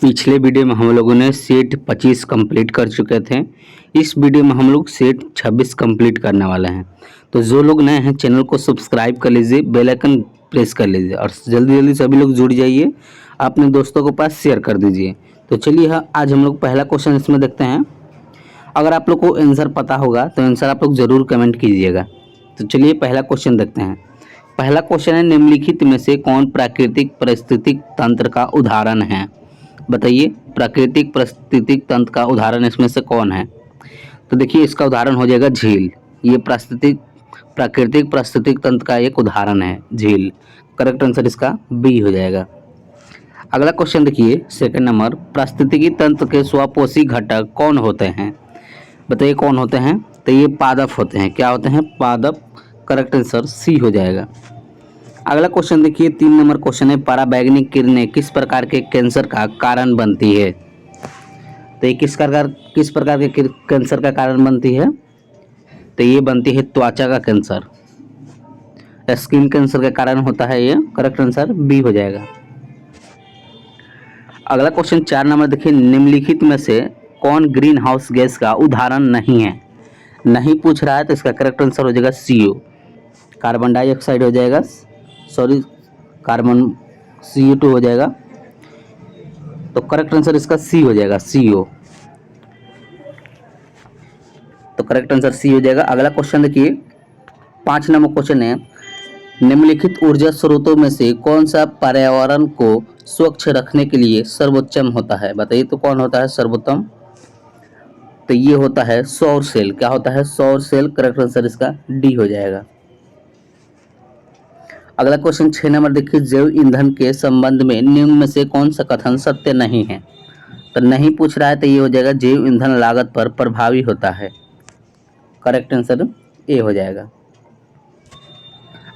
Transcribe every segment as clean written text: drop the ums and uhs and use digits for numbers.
पिछले वीडियो में हम लोगों ने सेट 25 कंप्लीट कर चुके थे। इस वीडियो में हम लोग सेट 26 कंप्लीट करने वाले हैं। तो जो लोग नए हैं चैनल को सब्सक्राइब कर लीजिए, बेल आइकन प्रेस कर लीजिए और जल्दी जल्दी सभी लोग जुड़ जाइए, अपने दोस्तों के पास शेयर कर दीजिए। तो चलिए आज हम लोग पहला क्वेश्चन इसमें देखते हैं। अगर आप लोग को आंसर पता होगा तो आंसर आप लोग ज़रूर कमेंट कीजिएगा। तो चलिए पहला क्वेश्चन देखते हैं। पहला क्वेश्चन है, निम्नलिखित में से कौन प्राकृतिक पारिस्थितिक तंत्र का उदाहरण है? बताइए, प्राकृतिक पारिस्थितिक तंत्र का उदाहरण इसमें से कौन है? तो देखिए इसका उदाहरण हो जाएगा झील। ये प्राकृतिक पारिस्थितिक तंत्र का एक उदाहरण है, झील। करेक्ट आंसर इसका बी हो जाएगा। अगला क्वेश्चन देखिए, सेकंड नंबर, पारिस्थितिकी तंत्र के स्वपोषी घटक कौन होते हैं? बताइए कौन होते हैं? तो ये पादप होते हैं। क्या होते हैं? पादप। करेक्ट आंसर सी हो जाएगा। अगला क्वेश्चन देखिए, 3 नंबर क्वेश्चन है, पराबैंगनी किरणें किस प्रकार के कैंसर का कारण बनती है? तो ये किस प्रकार के कैंसर का कारण बनती है? तो ये बनती है त्वचा का कैंसर, स्किन कैंसर का कारण होता है ये। करेक्ट आंसर बी हो जाएगा। अगला क्वेश्चन 4 नंबर देखिए, निम्नलिखित में से कौन ग्रीन हाउस गैस का उदाहरण नहीं है? नहीं पूछ रहा है तो इसका करेक्ट आंसर हो जाएगा CO, कार्बन डाइऑक्साइड हो जाएगा, सॉरी कार्बन CO2 हो जाएगा। तो करेक्ट आंसर इसका सी हो जाएगा, CO। तो करेक्ट आंसर सी हो जाएगा। अगला क्वेश्चन देखिए, 5 नंबर क्वेश्चन है, निम्नलिखित ऊर्जा स्रोतों में से कौन सा पर्यावरण को स्वच्छ रखने के लिए सर्वोत्तम होता है? बताइए तो कौन होता है सर्वोत्तम? तो ये होता है सौर सेल। क्या होता है? सौर सेल। करेक्ट आंसर इसका डी हो जाएगा। अगला क्वेश्चन 6 नंबर देखिए, जैव ईंधन के संबंध में निम्न में से कौन सा कथन सत्य नहीं है? तो नहीं पूछ रहा है तो ये हो जाएगा, जैव ईंधन लागत पर प्रभावी होता है। करेक्ट आंसर ए हो जाएगा।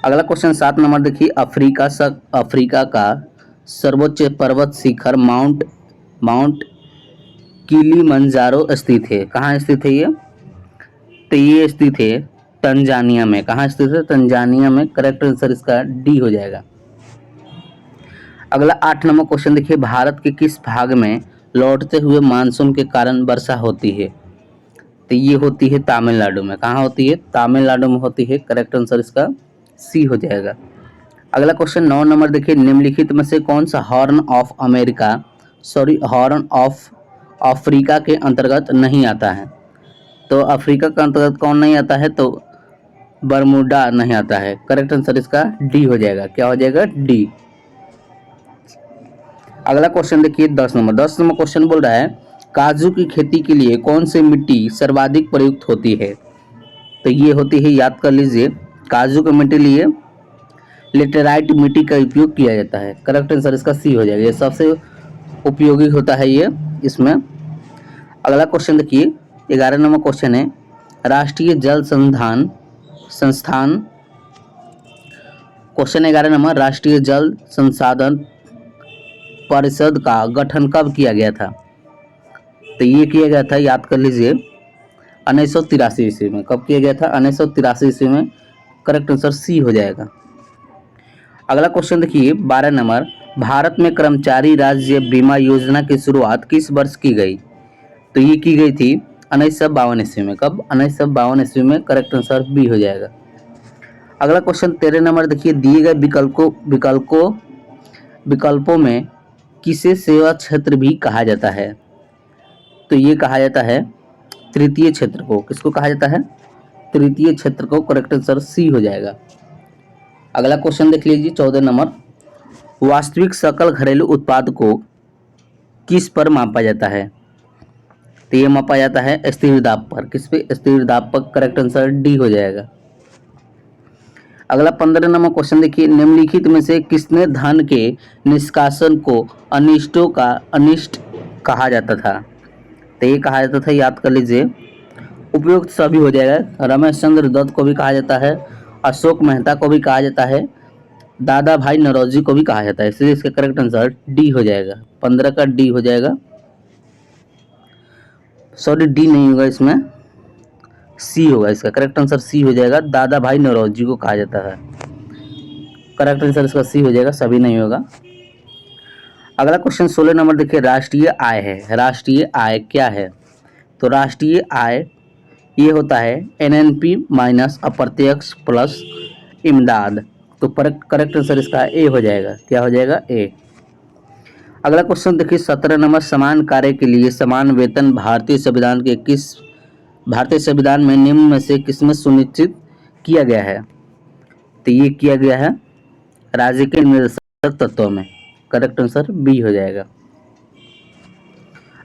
अगला क्वेश्चन 7 नंबर देखिए, अफ्रीका का सर्वोच्च पर्वत शिखर माउंट किलिमंजारो स्थित है। कहाँ स्थित है ये? तो ये स्थित है तंजानिया में। कहाँ स्थित है? तंजानिया में। करेक्ट आंसर इसका डी हो जाएगा। अगला 8 नंबर क्वेश्चन देखिए, भारत के किस भाग में लौटते हुए मानसून के कारण वर्षा होती है? तो ये होती है तमिलनाडु में। कहाँ होती है? तमिलनाडु में होती है। करेक्ट आंसर इसका सी हो जाएगा। अगला क्वेश्चन 9 नंबर देखिए, निम्नलिखित में से कौन सा हॉर्न ऑफ अफ्रीका के अंतर्गत नहीं आता है? तो अफ्रीका का अंतर्गत कौन नहीं आता है? तो बरमूडा नहीं आता है। करेक्ट आंसर इसका डी हो जाएगा। क्या हो जाएगा? डी। अगला क्वेश्चन देखिए 10 नंबर क्वेश्चन बोल रहा है, काजू की खेती के लिए कौन सी मिट्टी सर्वाधिक प्रयुक्त होती है? तो ये होती है, याद कर लीजिए, काजू की मिट्टी लिए लेटेराइट मिट्टी का उपयोग किया जाता है। करेक्ट आंसर इसका सी हो जाएगा। ये सबसे उपयोगी होता है ये इसमें। अगला क्वेश्चन देखिए 11 नंबर क्वेश्चन है, राष्ट्रीय जल संस्थान क्वेश्चन 11 नंबर, राष्ट्रीय जल संसाधन परिषद का गठन कब किया गया था? तो ये किया गया था, याद कर लीजिए, 1983 ईस्वी में। कब किया गया था? 1983 ईस्वी में। करेक्ट आंसर सी हो जाएगा। अगला क्वेश्चन देखिए 12 नंबर, भारत में कर्मचारी राज्य बीमा योजना की शुरुआत किस वर्ष की गई? तो ये की गई थी 1952 ईस्वी में। कब? 1952 ईस्वी में। करेक्ट आंसर बी हो जाएगा। अगला क्वेश्चन 13 नंबर देखिए, दिए गए विकल्पों में किसे सेवा क्षेत्र भी कहा जाता है? तो ये कहा जाता है तृतीय क्षेत्र को। किसको कहा जाता है? तृतीय क्षेत्र को। करेक्ट आंसर सी हो जाएगा। अगला क्वेश्चन देख लीजिए 14 नंबर, वास्तविक सकल घरेलू उत्पाद को किस पर मापा जाता है? तो ये मापा जाता है स्थिर दाब पर। किस पे? स्थिर दाब पर। करेक्ट आंसर डी हो जाएगा। अगला 15 नंबर क्वेश्चन देखिए, निम्नलिखित में से किसने धन के निष्कासन को अनिष्ट कहा जाता था? तो ये कहा जाता था, याद कर लीजिए, उपयुक्त सभी हो जाएगा। रमेश चंद्र दत्त को भी कहा जाता है, अशोक मेहता को भी कहा जाता है, दादा भाई नौरोजी को भी कहा जाता है। इसलिए इसका करेक्ट आंसर डी हो जाएगा। 15 का डी हो जाएगा। सॉरी, डी नहीं होगा इसमें, सी होगा। इसका करेक्ट आंसर सी हो जाएगा। दादा भाई नौरोजी को कहा जाता है। करेक्ट आंसर इसका सी हो जाएगा, सभी नहीं होगा। अगला क्वेश्चन 16 नंबर देखिए, राष्ट्रीय आय है। राष्ट्रीय आय क्या है? तो राष्ट्रीय आय ये होता है एनएनपी माइनस अप्रत्यक्ष प्लस इमदाद। तो करेक्ट आंसर इसका ए हो जाएगा। क्या हो जाएगा? ए। अगला क्वेश्चन देखिए 17 नंबर, समान कार्य के लिए समान वेतन भारतीय संविधान में निम्न में से किसमें सुनिश्चित किया गया है? तो ये किया गया है राज्य के निर्देशक तत्वों में। करेक्ट आंसर बी हो जाएगा।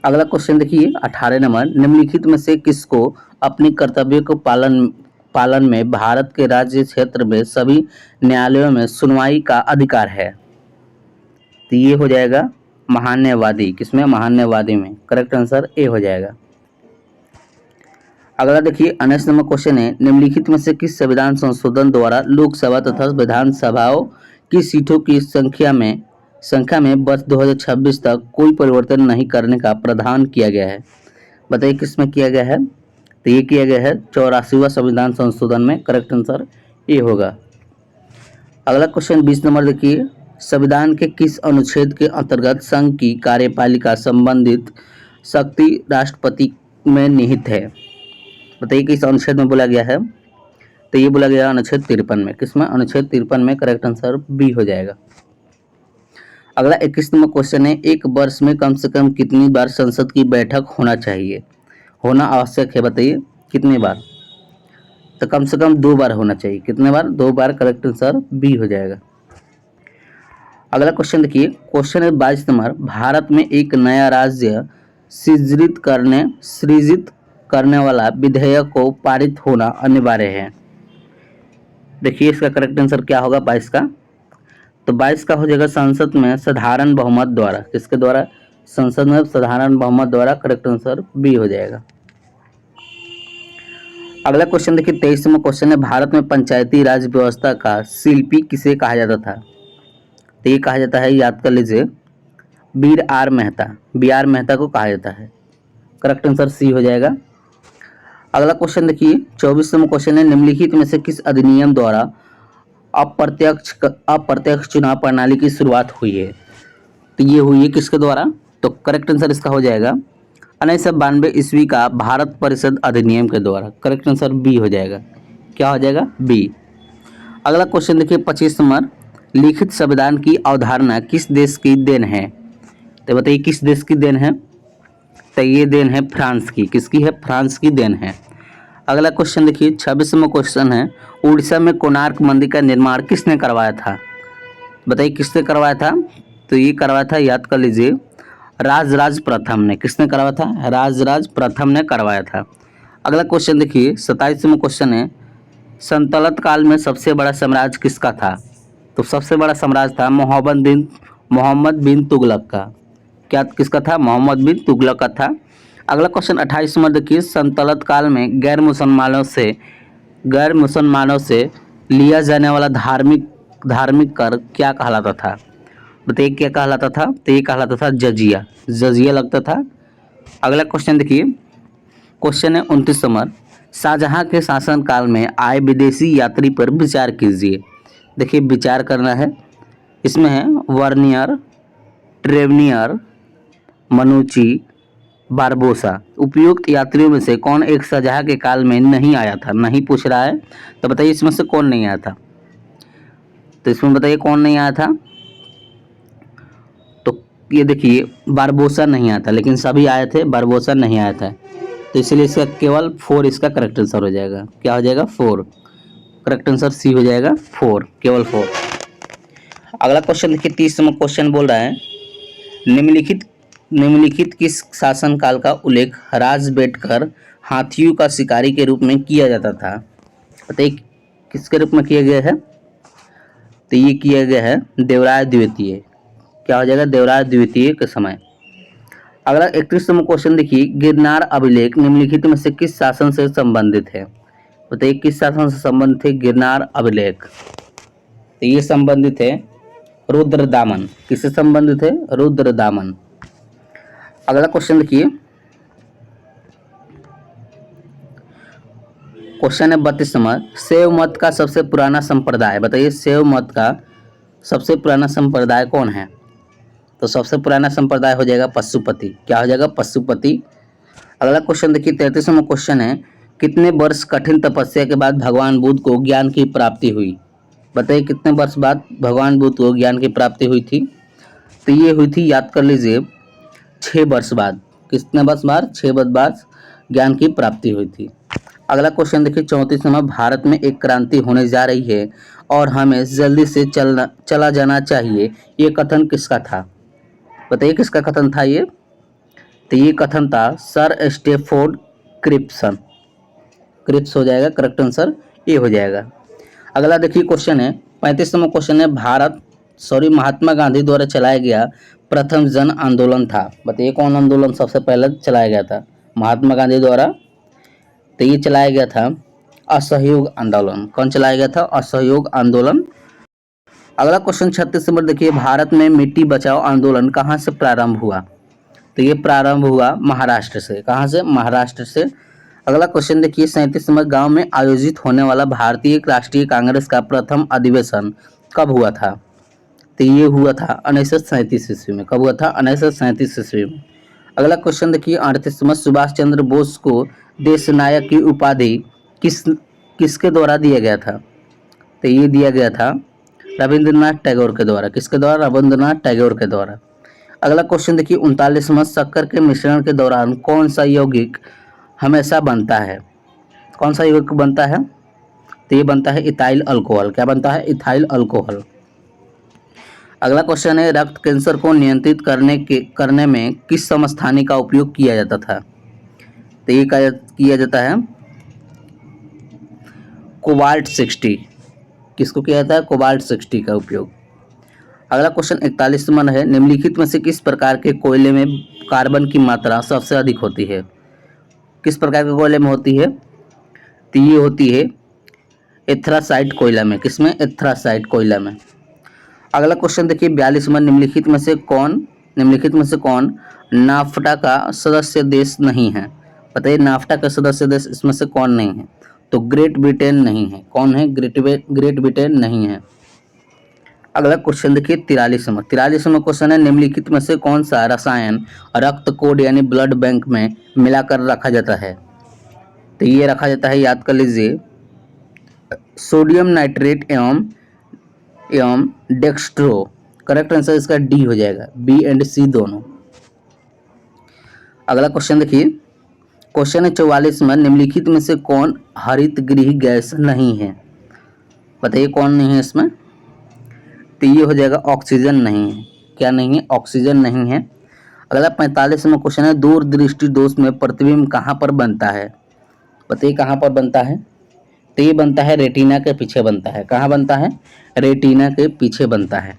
अगला क्वेश्चन देखिए 18 नंबर, निम्नलिखित में से किसको अपने कर्तव्य को पालन में भारत के राज्य क्षेत्र में सभी न्यायालयों में सुनवाई का अधिकार है? तो ये हो जाएगा महान्यायवादी। किसमें? महान्यायवादी में। करेक्ट आंसर ए हो जाएगा। अगला देखिए 19 नंबर क्वेश्चन है, निम्नलिखित में से किस संविधान संशोधन द्वारा लोकसभा तथा विधानसभाओं की सीटों की संख्या में वर्ष 2026 तक कोई परिवर्तन नहीं करने का प्रावधान किया गया है? बताइए किसमें किया गया है? तो ये किया गया है 84वां संविधान संशोधन में। करेक्ट आंसर ए होगा। अगला क्वेश्चन 20 नंबर देखिए, संविधान के किस अनुच्छेद के अंतर्गत संघ की कार्यपालिका संबंधित शक्ति राष्ट्रपति में निहित है? बताइए किस अनुच्छेद में बोला गया है? तो ये बोला गया अनुच्छेद 53 में। किसमें? अनुच्छेद 53 में। करेक्ट आंसर बी हो जाएगा। अगला 21 नंबर क्वेश्चन है, एक वर्ष में कम से कम कितनी बार संसद की बैठक होना आवश्यक है? बताइए कितनी बार? तो कम से कम 2 बार होना चाहिए। कितने बार? 2 बार। करेक्ट आंसर बी हो जाएगा। अगला क्वेश्चन देखिए, क्वेश्चन है 22 नंबर, भारत में एक नया राज्य सृजित करने वाला विधेयक को पारित होना अनिवार्य है। देखिए इसका करेक्ट आंसर क्या होगा 22 का? तो 22 का हो जाएगा संसद में साधारण बहुमत द्वारा। किसके द्वारा? संसद में साधारण बहुमत द्वारा। करेक्ट आंसर बी हो जाएगा। अगला क्वेश्चन देखिए 23वां क्वेश्चन है, भारत में पंचायती राज व्यवस्था का शिल्पी किसे कहा जाता था? तो ये कहा जाता है, याद कर लीजिए, बी आर मेहता को कहा जाता है। करेक्ट आंसर सी हो जाएगा। अगला क्वेश्चन देखिए 24वां क्वेश्चन है, निम्नलिखित में से किस अधिनियम द्वारा अप्रत्यक्ष चुनाव प्रणाली की शुरुआत हुई है? तो ये हुई है किसके द्वारा? तो करेक्ट आंसर इसका हो जाएगा 1992 ईस्वी का भारत परिषद अधिनियम के द्वारा। करेक्ट आंसर बी हो जाएगा। क्या हो जाएगा? बी। अगला क्वेश्चन देखिए 25 नंबर, लिखित संविधान की अवधारणा किस देश की देन है? तो बताइए किस देश की देन है? तो ये देन है फ्रांस की। किसकी है? फ्रांस की देन है। अगला क्वेश्चन देखिए 26वां क्वेश्चन है, उड़ीसा में कोणार्क मंदिर का निर्माण किसने करवाया था? बताइए किसने करवाया था? तो ये करवाया था, याद कर लीजिए, राजराज प्रथम ने। किसने करवाया था? राजराज प्रथम ने करवाया था। अगला क्वेश्चन देखिए 27वां क्वेश्चन है, सल्तनत काल में सबसे बड़ा साम्राज्य किसका था? तो सबसे बड़ा साम्राज्य था मोहम्मद बिन तुगलक का। क्या किसका था? मोहम्मद बिन तुगलक का था। अगला क्वेश्चन 28वां देखिए, सल्तनत काल में गैर मुसलमानों से लिया जाने वाला धार्मिक कर क्या कहलाता था? बताइए क्या कहलाता था? तो ये कहलाता था जजिया लगता था। अगला क्वेश्चन देखिए, क्वेश्चन है 29 नंबर, शाहजहां के शासनकाल में आए विदेशी यात्री पर विचार कीजिए। देखिए विचार करना है, इसमें है वर्नियर, ट्रेवनियर, मनुची, बारबोसा। उपयुक्त यात्रियों में से कौन एक शाहजहां के काल में नहीं आया था? नहीं पूछ रहा है, तो बताइए इसमें से कौन नहीं आया था? तो इसमें बताइए कौन नहीं आया था? तो ये देखिए बारबोसा नहीं आया था, लेकिन सभी आए थे, बारबोसा नहीं आया था। तो इसलिए इसका केवल 4 इसका करेक्ट आंसर हो जाएगा। क्या हो जाएगा? 4। करेक्ट आंसर सी हो जाएगा 4, केवल 4। अगला क्वेश्चन देखिए 30वां क्वेश्चन बोल रहा है, निम्नलिखित किस शासनकाल का उल्लेख राज बैठकर हाथियों का शिकारी के रूप में किया जाता था? बताइए किसके रूप में किया गया है? तो ये किया गया है देवराय द्वितीय। क्या हो जाएगा? देवराय द्वितीय के समय। अगला 31वां क्वेश्चन देखिए, गिरनार अभिलेख निम्नलिखित में से किस शासन से संबंधित है? बताइए किस शासन से संबंधित है गिरनार अभिलेख? तो ये संबंधित है रुद्रदामन। किससे संबंधित है? रुद्रदामन। अगला क्वेश्चन देखिए, क्वेश्चन है 32 नंबर, शैव मत का सबसे पुराना संप्रदाय। बताइए शैव मत का सबसे पुराना संप्रदाय कौन है? तो सबसे पुराना संप्रदाय हो जाएगा पशुपति। क्या हो जाएगा? पशुपति। अगला क्वेश्चन देखिए 33वां क्वेश्चन है, कितने वर्ष कठिन तपस्या के बाद भगवान बुद्ध को ज्ञान की प्राप्ति हुई? बताइए कितने वर्ष बाद भगवान बुद्ध को ज्ञान की प्राप्ति हुई थी? तो ये हुई थी, याद कर लीजिए, 6 वर्ष बाद। कितने वर्ष बाद? 6 वर्ष बाद ज्ञान की प्राप्ति हुई थी। अगला क्वेश्चन देखिए 34वां, भारत में एक क्रांति होने जा रही है और हमें जल्दी से चला जाना चाहिए, ये कथन किसका था? बताइए किसका कथन था ये? तो ये कथन था सर स्टेफोर्ड क्रिप्सन। क्रिप्स हो जाएगा, करेक्ट आंसर ए हो जाएगा। अगला देखिए क्वेश्चन है 35वां क्वेश्चन है, महात्मा गांधी द्वारा चलाया गया प्रथम जन आंदोलन था। बताइए कौन आंदोलन सबसे पहले चलाया गया था महात्मा गांधी द्वारा? तो ये चलाया गया था असहयोग आंदोलन। कौन चलाया गया था? असहयोग आंदोलन। अगला क्वेश्चन 36 नंबर देखिए, भारत में मिट्टी बचाओ आंदोलन कहाँ से प्रारंभ हुआ? तो ये प्रारंभ हुआ महाराष्ट्र से। कहाँ से? महाराष्ट्र से। अगला क्वेश्चन देखिए 37 नंबर, गांव में आयोजित होने वाला भारतीय राष्ट्रीय कांग्रेस का प्रथम अधिवेशन कब हुआ था? तो ये हुआ था 1937 ईस्वी में। कब हुआ था? 1937 ईस्वी में। अगला क्वेश्चन देखिए 38 में, सुभाष चंद्र बोस को देश नायक की उपाधि किसके द्वारा दिया गया था? तो ये दिया गया था रविंद्रनाथ टैगोर के द्वारा। किसके द्वारा? रविंद्रनाथ टैगोर के द्वारा। अगला क्वेश्चन देखिए 39वां, शक्कर के मिश्रण के दौरान कौन सा यौगिक हमेशा बनता है? कौन सा यौगिक बनता है? तो ये बनता है इथाइल अल्कोहल। क्या बनता है? Ethyl alcohol. अगला क्वेश्चन है, रक्त कैंसर को नियंत्रित करने में किस समस्थानिक का उपयोग किया जाता था? तो ये किया जाता है कोबाल्ट 60। किसको किया जाता है? कोबाल्ट 60 का उपयोग। अगला क्वेश्चन 41वां है, निम्नलिखित में से किस प्रकार के कोयले में कार्बन की मात्रा सबसे अधिक होती है? किस प्रकार के कोयले में होती है? तो ये होती है एथरासाइट कोयला में। किसमें? एथरासाइट कोयला में। अगला क्वेश्चन देखिए 42वां, निम्नलिखित में से कौन नाफ्टा का सदस्य देश नहीं है? बताइए नाफ्टा का सदस्य देश इसमें से कौन नहीं है? तो ग्रेट ब्रिटेन नहीं है। कौन है? ग्रेट ब्रिटेन नहीं है। अगला क्वेश्चन देखिए 43वां क्वेश्चन है, निम्नलिखित में से कौन सा रसायन रक्त कोड यानी ब्लड बैंक में मिलाकर रखा जाता है? तो ये रखा जाता है, याद कर लीजिए, सोडियम नाइट्रेट एवं डेक्स्ट्रो। करेक्ट आंसर इसका डी हो जाएगा, बी एंड सी दोनों। अगला क्वेश्चन देखिए क्वेश्चन है 44 में, निम्नलिखित में से कौन हरित गृह गैस नहीं है? बताइए कौन नहीं है इसमें? तो ये हो जाएगा ऑक्सीजन नहीं है। क्या नहीं है? ऑक्सीजन नहीं है। अगला 45वां क्वेश्चन है, दूरदृष्टि दोष में प्रतिबिंब कहाँ पर बनता है? बताइए कहाँ पर बनता है? तो ये बनता है रेटिना के पीछे बनता है। कहाँ बनता है? रेटिना के पीछे बनता है।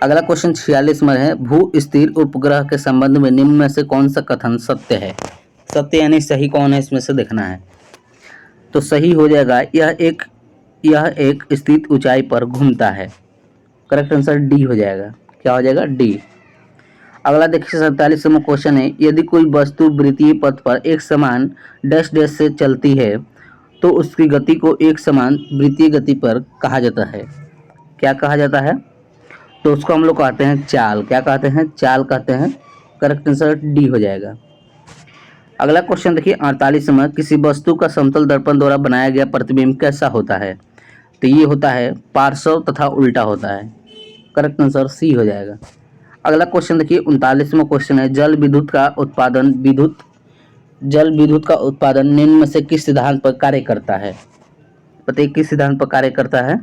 अगला क्वेश्चन 46 में है, भू स्थिर उपग्रह के संबंध में निम्न में से कौन सा कथन सत्य है? सत्य यानी सही कौन है इसमें से देखना है। तो सही हो जाएगा, यह एक स्थित ऊंचाई पर घूमता है। करेक्ट आंसर डी हो जाएगा। क्या हो जाएगा? डी। अगला देखिए 47वां क्वेश्चन है, यदि कोई वस्तु वृत्तीय पथ पर एक समान डैश डैश से चलती है तो उसकी गति को एक समान वृत्तीय गति पर कहा जाता है। क्या कहा जाता है? तो उसको हम लोग कहते हैं चाल। क्या कहते हैं? चाल कहते हैं। करेक्ट आंसर डी हो जाएगा। अगला क्वेश्चन देखिए 48वां, किसी वस्तु का समतल दर्पण द्वारा बनाया गया प्रतिबिंब कैसा होता है? तो ये होता है पार्श्व तथा उल्टा होता है। करेक्ट आंसर सी हो जाएगा। अगला क्वेश्चन देखिए 39वां क्वेश्चन है, जल विद्युत का उत्पादन निम्न में से किस सिद्धांत पर कार्य करता है? बताइए किस सिद्धांत पर कार्य करता है?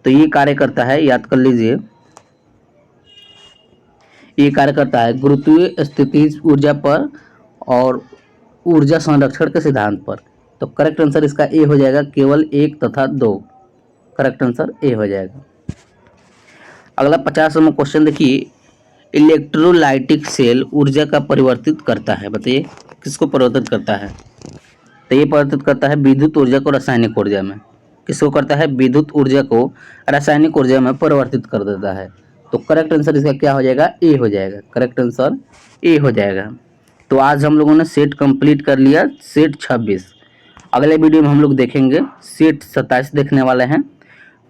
तो ये कार्य करता है, याद कर लीजिए, ये कार्य करता है गुरुत्वीय स्थितिज ऊर्जा पर और ऊर्जा संरक्षण के सिद्धांत पर। तो करेक्ट आंसर इसका ए हो जाएगा, केवल 1 तथा 2। करेक्ट आंसर ए हो जाएगा। अगला 50वां क्वेश्चन देखिए, इलेक्ट्रोलाइटिक सेल ऊर्जा का परिवर्तित करता है। बताइए किसको परिवर्तित करता है? तो ये परिवर्तित करता है विद्युत ऊर्जा को रासायनिक ऊर्जा में। किसको करता है? विद्युत ऊर्जा को रासायनिक ऊर्जा में परिवर्तित कर देता है। तो करेक्ट आंसर इसका क्या हो जाएगा? ए हो जाएगा। करेक्ट आंसर ए हो जाएगा। तो आज हम लोगों ने सेट कंप्लीट कर लिया, सेट 26। अगले वीडियो में हम लोग देखेंगे सेट 27 देखने वाले हैं।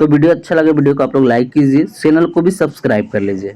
तो वीडियो अच्छा लगे वीडियो को आप लोग लाइक कीजिए, चैनल को भी सब्सक्राइब कर लीजिए।